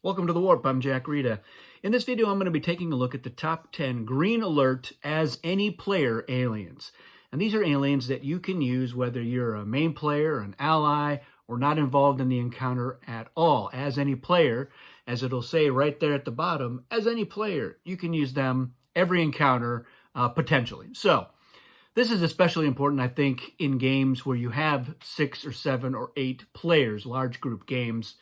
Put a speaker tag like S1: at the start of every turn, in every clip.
S1: Welcome to the Warp. I'm Jack Rita. In this video, I'm going to be taking a look at the top 10 green alert as any player aliens. And these are aliens that you can use whether you're a main player, an ally, or not involved in the encounter at all. As any player, as it'll say right there at the bottom, as any player, you can use them every encounter potentially. So this is especially important, I think, in games where you have 6 or 7 or 8 players, large group games,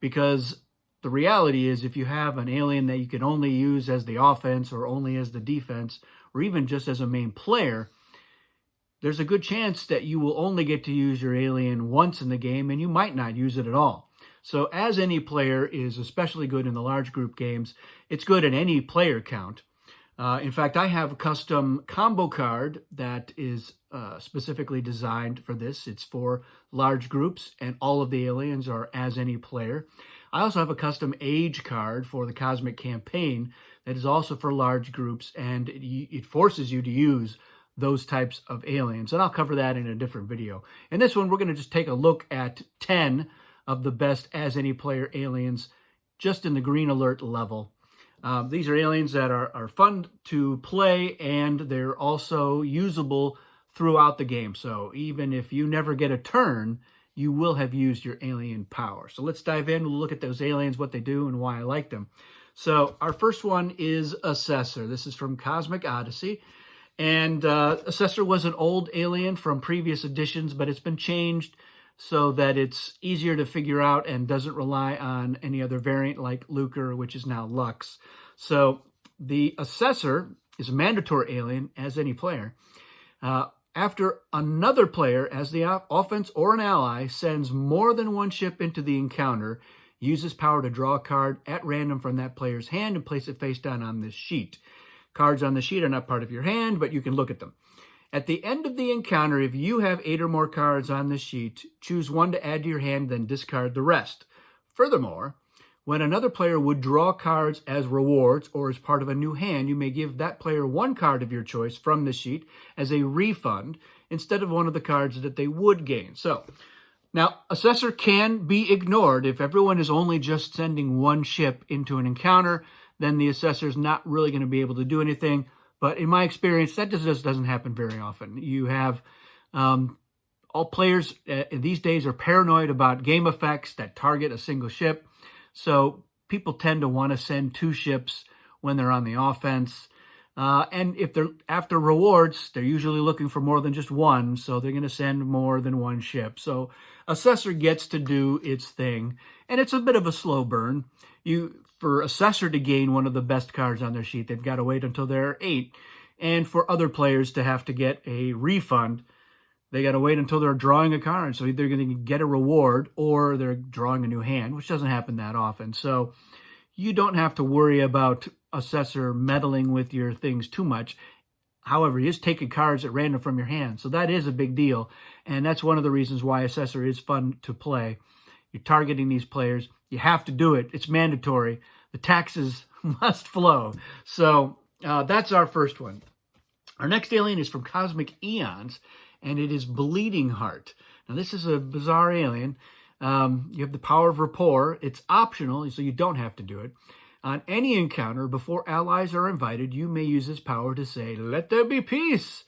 S1: because the reality is if you have an alien that you can only use as the offense or only as the defense, or even just as a main player, there's a good chance that you will only get to use your alien once in the game and you might not use it at all. So as any player is especially good in the large group games, it's good in any player count. In fact, I have a custom combo card that is specifically designed for this. It's for large groups, and all of the aliens are as any player. I also have a custom age card for the Cosmic Campaign that is also for large groups, and it forces you to use those types of aliens. And I'll cover that in a different video. In this one, we're going to just take a look at 10 of the best as any player aliens just in the green alert level. These are aliens that are fun to play, and they're also usable throughout the game. So even if you never get a turn, you will have used your alien power. So let's dive in. We'll look at those aliens, what they do, and why I like them. So our first one is Assessor. This is from Cosmic Odyssey. And Assessor was an old alien from previous editions, but it's been changed so that it's easier to figure out and doesn't rely on any other variant like Lucre, which is now Lux. So the Assessor is a mandatory alien as any player. After another player, as the offense or an ally, sends more than one ship into the encounter, use his power to draw a card at random from that player's hand and place it face down on this sheet. Cards on the sheet are not part of your hand, but you can look at them. At the end of the encounter, if you have 8 or more cards on the sheet, choose one to add to your hand, then discard the rest. Furthermore, when another player would draw cards as rewards or as part of a new hand, you may give that player one card of your choice from the sheet as a refund instead of one of the cards that they would gain. So, now, Assessor can be ignored. If everyone is only just sending one ship into an encounter, then the Assessor is not really going to be able to do anything. But in my experience, that just doesn't happen very often. You have all players these days are paranoid about game effects that target a single ship. So people tend to want to send 2 ships when they're on the offense. And if they're after rewards, they're usually looking for more than just one. So they're going to send more than one ship. So Assessor gets to do its thing. And it's a bit of a slow burn. For Assessor to gain one of the best cards on their sheet, they've got to wait until they're 8. And for other players to have to get a refund, they got to wait until they're drawing a card. So either going to get a reward or they're drawing a new hand, which doesn't happen that often. So you don't have to worry about Assessor meddling with your things too much. However, he is taking cards at random from your hand. So that is a big deal. And that's one of the reasons why Assessor is fun to play. You're targeting these players. You have to do it. It's mandatory. The taxes must flow. So that's our first one. Our next alien is from Cosmic Eons, and it is Bleeding Heart. Now, this is a bizarre alien. You have the power of rapport. It's optional, so you don't have to do it. On any encounter, before allies are invited, you may use this power to say, "Let there be peace."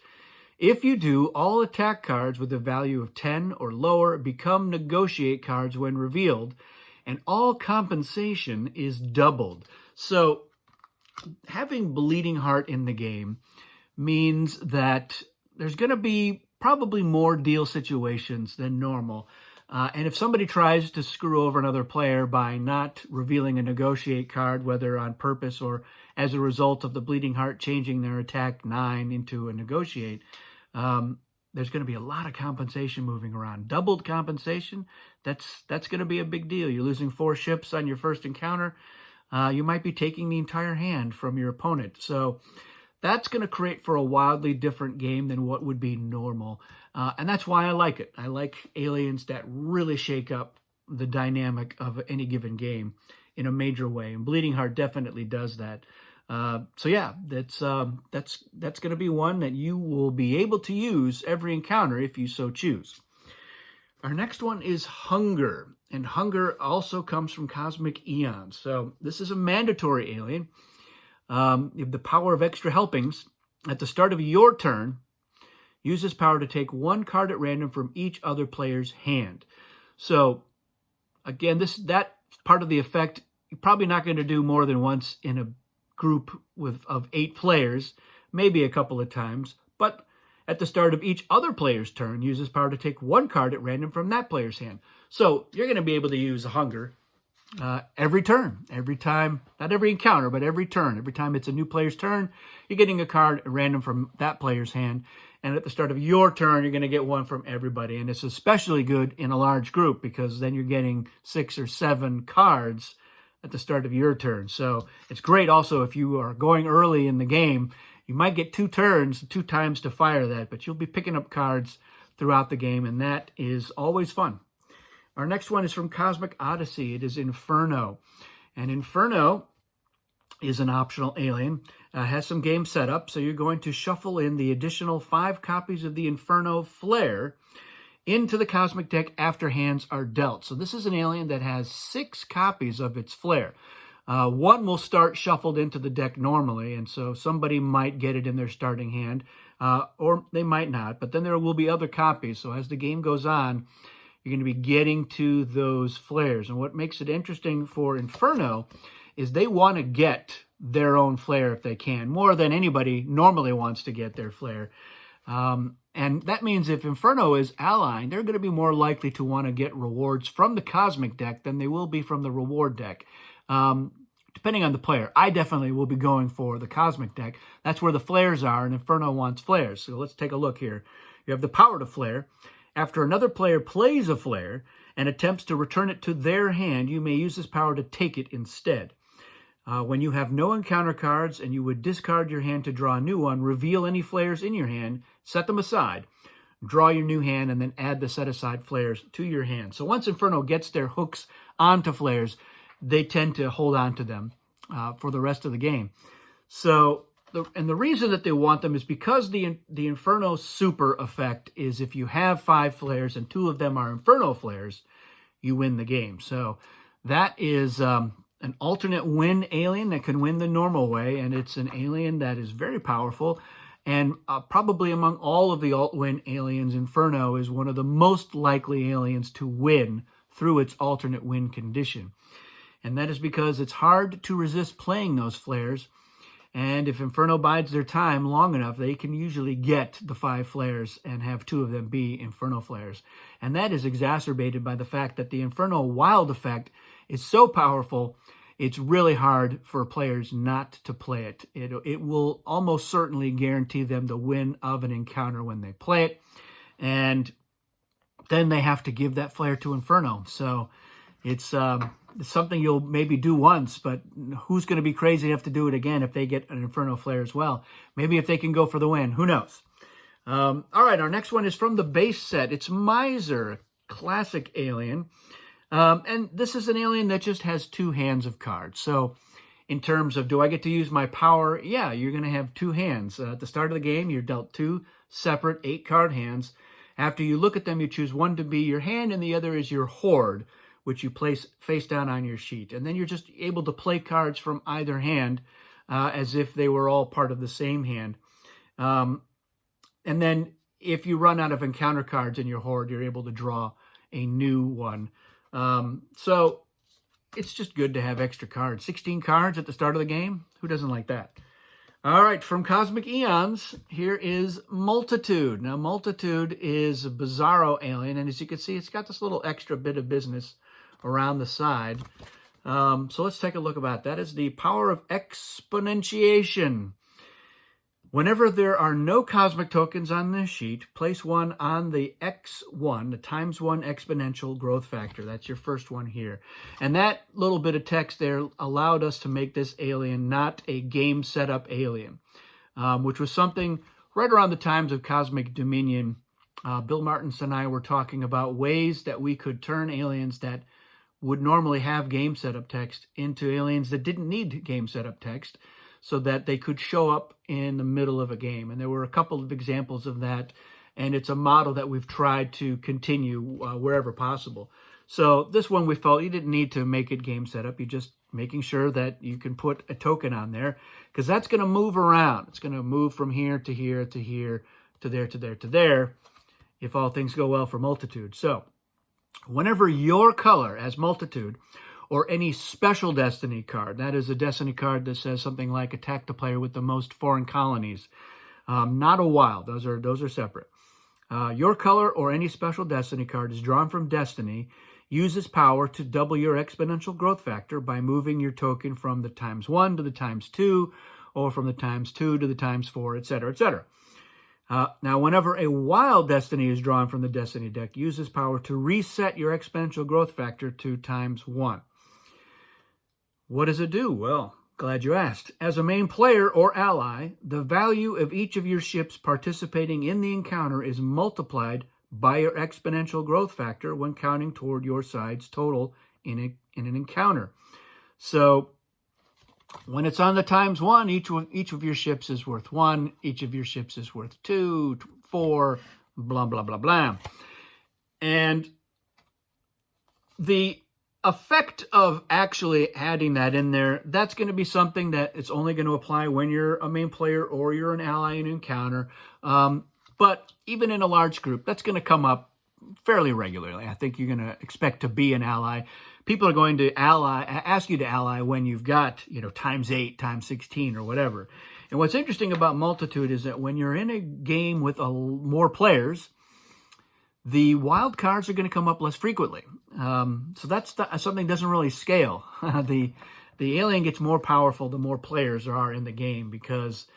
S1: If you do, all attack cards with a value of 10 or lower become negotiate cards when revealed, and all compensation is doubled. So having Bleeding Heart in the game means that there's going to be probably more deal situations than normal. And if somebody tries to screw over another player by not revealing a negotiate card, whether on purpose or as a result of the Bleeding Heart changing their attack 9 into a negotiate, there's going to be a lot of compensation moving around. Doubled compensation, that's going to be a big deal. You're losing 4 ships on your first encounter. You might be taking the entire hand from your opponent. So that's going to create for a wildly different game than what would be normal. And that's why I like it. I like aliens that really shake up the dynamic of any given game in a major way. And Bleeding Heart definitely does that. So yeah, that's going to be one that you will be able to use every encounter if you so choose. Our next one is Hunger, and Hunger also comes from Cosmic Eons. So this is a mandatory alien. You have the power of extra helpings. At the start of your turn, use this power to take one card at random from each other player's hand. So again, that part of the effect, you're probably not going to do more than once in a group of 8 players, maybe a couple of times, but at the start of each other player's turn, use this power to take one card at random from that player's hand. So you're going to be able to use Hunger every turn, every time, not every encounter, but every turn. Every time it's a new player's turn, you're getting a card at random from that player's hand. And at the start of your turn, you're going to get one from everybody. And it's especially good in a large group because then you're getting 6 or 7 cards at the start of your turn. So it's great also if you are going early in the game. You might get 2 turns, 2 times to fire that, but you'll be picking up cards throughout the game, and that is always fun. Our next one is from Cosmic Odyssey. It is Inferno. And Inferno is an optional alien. Has some game setup, so you're going to shuffle in the additional 5 copies of the Inferno Flare into the Cosmic deck after hands are dealt. So this is an alien that has 6 copies of its Flare. One will start shuffled into the deck normally, and so somebody might get it in their starting hand, or they might not, but then there will be other copies. So as the game goes on, you're going to be getting to those flares. And what makes it interesting for Inferno is they want to get their own flare if they can, more than anybody normally wants to get their flare. And that means if Inferno is allying, they're going to be more likely to want to get rewards from the Cosmic deck than they will be from the reward deck. Depending on the player. I definitely will be going for the Cosmic deck. That's where the flares are, and Inferno wants flares. So let's take a look here. You have the power to flare. After another player plays a flare and attempts to return it to their hand, you may use this power to take it instead. When you have no encounter cards and you would discard your hand to draw a new one, reveal any flares in your hand, set them aside, draw your new hand, and then add the set-aside flares to your hand. So once Inferno gets their hooks onto flares, they tend to hold on to them for the rest of the game. So, the reason that they want them is because the Inferno super effect is if you have 5 flares and 2 of them are Inferno flares, you win the game. So that is an alternate win alien that can win the normal way, and it's an alien that is very powerful. And probably among all of the alt-win aliens, Inferno is one of the most likely aliens to win through its alternate win condition. And that is because it's hard to resist playing those flares. And if Inferno bides their time long enough, they can usually get the 5 flares and have 2 of them be Inferno flares. And that is exacerbated by the fact that the Inferno wild effect is so powerful, it's really hard for players not to play it. It will almost certainly guarantee them the win of an encounter when they play it. And then they have to give that flare to Inferno. So it's something you'll maybe do once, but who's going to be crazy enough to do it again if they get an Inferno flare as well? Maybe if they can go for the win, who knows? All right, our next one is from the base set. It's Miser, classic alien. And this is an alien that just has 2 hands of cards. So in terms of, do I get to use my power? Yeah, you're going to have 2 hands. At the start of the game, you're dealt 2 separate 8-card hands. After you look at them, you choose one to be your hand and the other is your horde, which you place face down on your sheet. And then you're just able to play cards from either hand as if they were all part of the same hand. And then if you run out of encounter cards in your horde, you're able to draw a new one. So it's just good to have extra cards. 16 cards at the start of the game. Who doesn't like that? All right, from Cosmic Eons, here is Multitude. Now, Multitude is a bizarro alien, and as you can see, it's got this little extra bit of business around the side. So let's take a look about that. Is the power of exponentiation. Whenever there are no cosmic tokens on this sheet, place one on the X1, the ×1 exponential growth factor. That's your first one here. And that little bit of text there allowed us to make this alien not a game setup alien, which was something right around the times of Cosmic Dominion. Bill Martins and I were talking about ways that we could turn aliens that would normally have game setup text into aliens that didn't need game setup text, so that they could show up in the middle of a game. And there were a couple of examples of that and it's a model that we've tried to continue wherever possible. So this one we felt you didn't need to make it game setup. You just making sure that you can put a token on there, because that's going to move around. It's going to move from here to here to here to there to there to there if all things go well for Multitude. So whenever your color as Multitude or any special Destiny card, that is a Destiny card that says something like attack the player with the most foreign colonies, not a wild, those are separate. Your color or any special Destiny card is drawn from Destiny, uses power to double your exponential growth factor by moving your token from the ×1 to the ×2, or from the ×2 to the ×4, etc., etc. Now, whenever a wild Destiny is drawn from the Destiny deck, uses power to reset your exponential growth factor to ×1. What does it do? Well, glad you asked. As a main player or ally, the value of each of your ships participating in the encounter is multiplied by your exponential growth factor when counting toward your side's total in an encounter. So when it's on the ×1, each of your ships is worth 1, each of your ships is worth 2, 4, blah, blah, blah, blah. And the effect of actually adding that in there, that's going to be something that it's only going to apply when you're a main player or you're an ally in an encounter. But even in a large group, that's going to come up fairly regularly. I think you're going to expect to be an ally. People are going to ask you to ally when you've got, ×8, ×16, or whatever. And what's interesting about Multitude is that when you're in a game with more players, the wild cards are going to come up less frequently. So that's something that doesn't really scale. The alien gets more powerful the more players there are in the game, because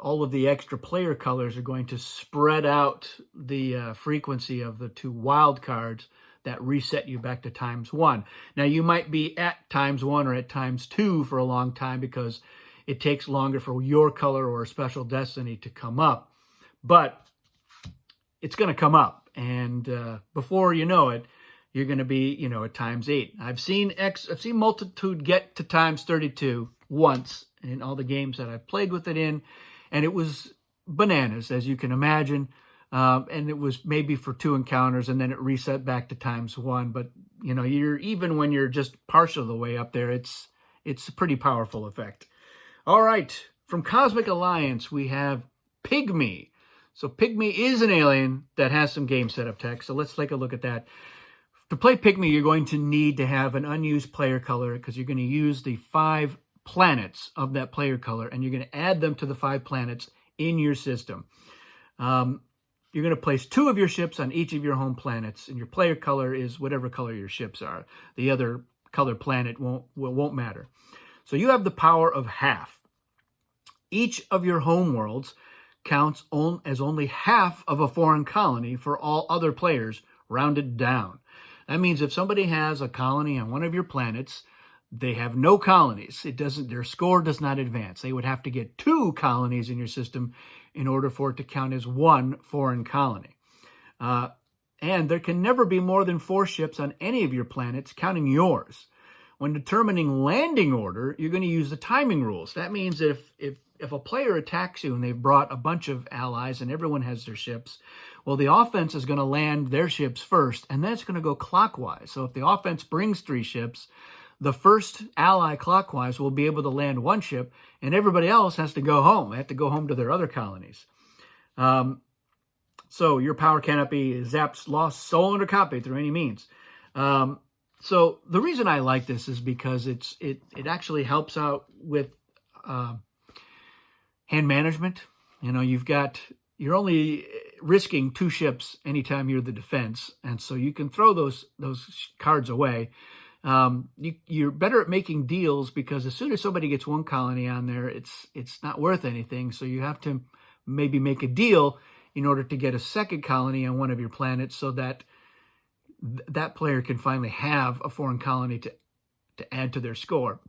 S1: all of the extra player colors are going to spread out the frequency of the 2 wild cards that reset you back to ×1. Now, you might be at ×1 or at ×2 for a long time because it takes longer for your color or a special Destiny to come up. But it's going to come up, and before you know it, you're going to be, at ×8. I've seen Multitude get to ×32 once in all the games that I've played with it in, and it was bananas, as you can imagine. And it was maybe for 2 encounters, and then it reset back to ×1. But even when you're just partial of the way up there, it's a pretty powerful effect. All right, from Cosmic Alliance we have Pygmy. So Pygmy is an alien that has some game setup text. So let's take a look at that. To play Pygmy, you're going to need to have an unused player color, because you're going to use the 5 planets of that player color, and you're going to add them to the 5 planets in your system. You're going to place 2 of your ships on each of your home planets, and your player color is whatever color your ships are. The other color planet won't matter. So you have the power of half. Each of your home worlds counts as only half of a foreign colony for all other players, rounded down. That means if somebody has a colony on one of your planets, they have no colonies. Their score does not advance. They would have to get 2 colonies in your system in order for it to count as 1 foreign colony. And there can never be more than 4 ships on any of your planets, counting yours. When determining landing order, you're going to use the timing rules. That means if a player attacks you and they've brought a bunch of allies and everyone has their ships, well, the offense is going to land their ships first, and then it's going to go clockwise. So if the offense brings 3 ships, the first ally clockwise will be able to land 1 ship, and everybody else has to go home. They have to go home to their other colonies. So your power cannot be zapped, lost, stolen, or copied through any means. So the reason I like this is because it actually helps out with hand management. You're only risking 2 ships anytime you're the defense, and so you can throw those cards away. You're better at making deals, because as soon as somebody gets 1 colony on there, it's not worth anything. So you have to maybe make a deal in order to get a 2nd colony on one of your planets, so that that player can finally have a foreign colony to add to their score.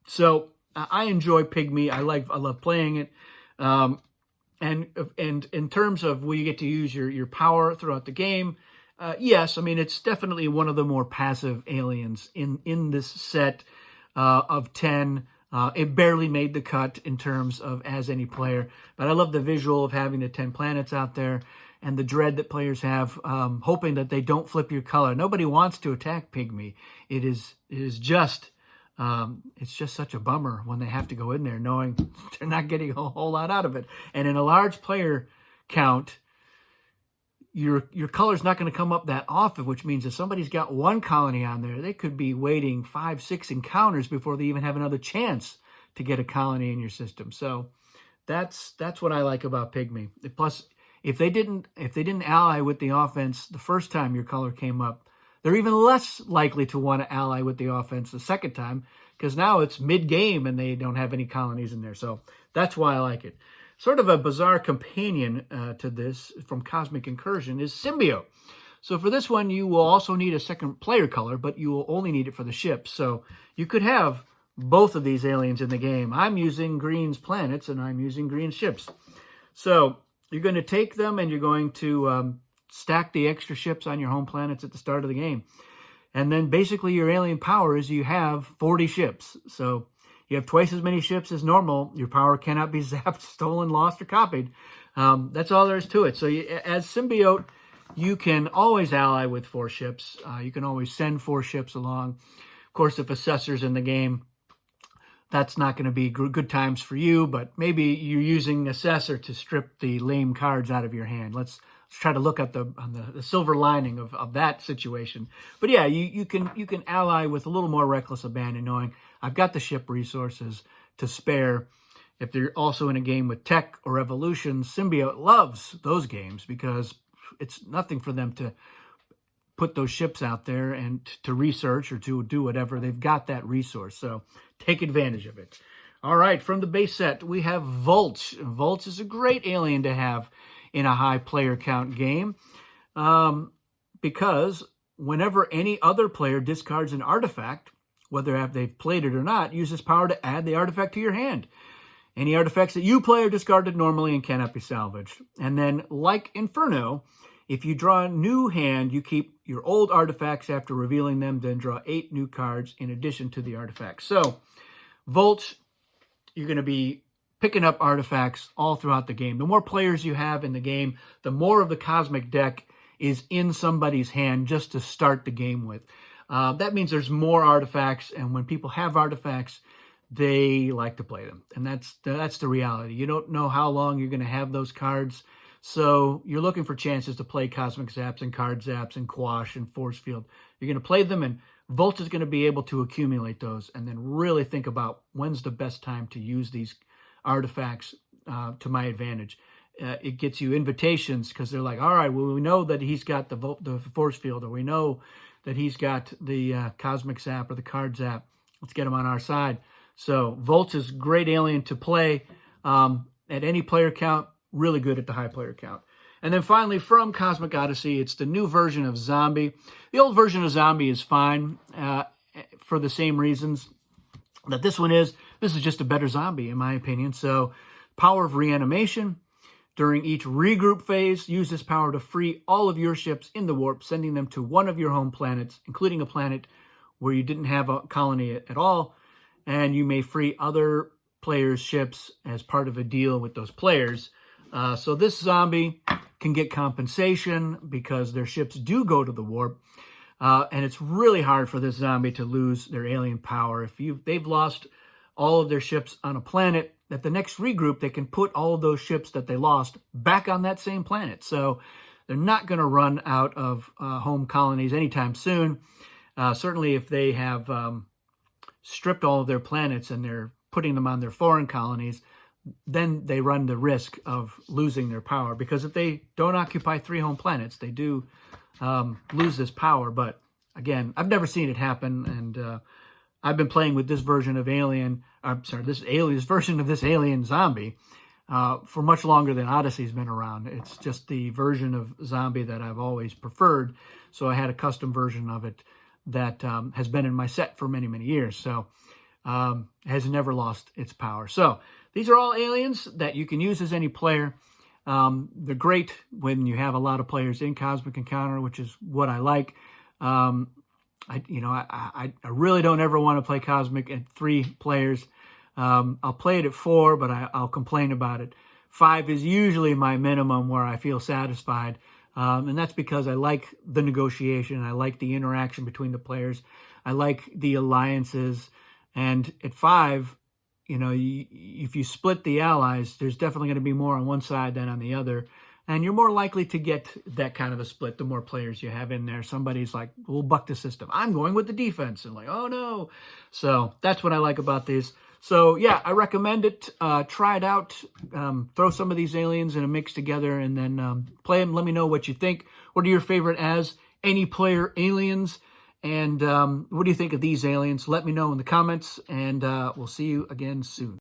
S1: So I enjoy Pygmy. I love playing it. And in terms of will you get to use your power throughout the game, yes, I mean, it's definitely one of the more passive aliens in this set of 10. It barely made the cut in terms of as any player, but I love the visual of having the 10 planets out there and the dread that players have, hoping that they don't flip your color. Nobody wants to attack Pygmy. It's just such a bummer when they have to go in there knowing they're not getting a whole lot out of it. And in a large player count, your color's not going to come up that often, which means if somebody's got one colony on there, they could be waiting 5, 6 encounters before they even have another chance to get a colony in your system. So that's what I like about Pygmy. Plus, if they didn't ally with the offense the first time your color came up, they're even less likely to want to ally with the offense the second time, because now it's mid-game and they don't have any colonies in there. So that's why I like it. Sort of a bizarre companion to this from Cosmic Incursion is Symbiote. So for this one, you will also need a second player color, but you will only need it for the ships. So you could have both of these aliens in the game. I'm using Green's planets and I'm using Green's ships. So you're going to take them and you're going to stack the extra ships on your home planets at the start of the game. And then basically your alien power is you have 40 ships. So you have twice as many ships as normal. Your power cannot be zapped, stolen, lost, or copied. That's all there is to it. So as Symbiote, you can always ally with 4 ships. You can always send 4 ships along. Of course, if Assessor's in the game, that's not going to be good times for you, but maybe you're using Assessor to strip the lame cards out of your hand. Let's try to look at the silver lining of that situation. But yeah, you can ally with a little more reckless abandon, knowing I've got the ship resources to spare. If they're also in a game with tech or evolution, Symbiote loves those games because it's nothing for them to put those ships out there and to research or to do whatever. They've got that resource, so take advantage of it. All right, from the base set, we have Vultch. Vultch is a great alien to have in a high player count game because whenever any other player discards an artifact, whether they've played it or not, use this power to add the artifact to your hand. Any artifacts that you play are discarded normally and cannot be salvaged. And then, like Inferno, if you draw a new hand, you keep your old artifacts after revealing them, then draw 8 new cards in addition to the artifacts. So, Vultch, you're going to be picking up artifacts all throughout the game. The more players you have in the game, the more of the cosmic deck is in somebody's hand just to start the game with. That means there's more artifacts, and when people have artifacts, they like to play them. And that's the reality. You don't know how long you're going to have those cards, so you're looking for chances to play Cosmic Zaps and Card Zaps and Quash and Force Field. You're going to play them, and Vultch is going to be able to accumulate those and then really think about when's the best time to use these artifacts to my advantage. It gets you invitations because they're like, all right, well, we know that he's got the Force Field, or we know that he's got the Cosmic Zap or the Card Zap. Let's get him on our side. So Vultch is a great alien to play at any player count, really good at the high player count. And then finally, from Cosmic Odyssey, it's the new version of Zombie. The old version of Zombie is fine for the same reasons that this one is. This is just a better zombie, in my opinion. So power of reanimation. During each regroup phase, use this power to free all of your ships in the warp, sending them to one of your home planets, including a planet where you didn't have a colony at all. And you may free other players' ships as part of a deal with those players. So this zombie can get compensation because their ships do go to the warp. And it's really hard for this zombie to lose their alien power. If they've lost all of their ships on a planet, at the next regroup, they can put all of those ships that they lost back on that same planet. So they're not going to run out of home colonies anytime soon. Certainly if they have stripped all of their planets and they're putting them on their foreign colonies, then they run the risk of losing their power. Because if they don't occupy 3 home planets, they do lose this power. But again, I've never seen it happen, and I've been playing with this version of this version of this alien zombie for much longer than Odyssey's been around. It's just the version of zombie that I've always preferred. So I had a custom version of it that has been in my set for many, many years. So has never lost its power. So these are all aliens that you can use as any player. They're great when you have a lot of players in Cosmic Encounter, which is what I like. I really don't ever want to play Cosmic at 3 players. I'll play it at 4, but I'll complain about it. 5 is usually my minimum where I feel satisfied. And that's because I like the negotiation. I like the interaction between the players. I like the alliances. And at 5, you know, if you split the allies, there's definitely going to be more on one side than on the other. And you're more likely to get that kind of a split the more players you have in there. Somebody's like, we'll buck the system. I'm going with the defense. And like, oh, no. So that's what I like about these. So, yeah, I recommend it. Try it out. Throw some of these aliens in a mix together and then play them. Let me know what you think. What are your favorite as any player aliens? And what do you think of these aliens? Let me know in the comments, and we'll see you again soon.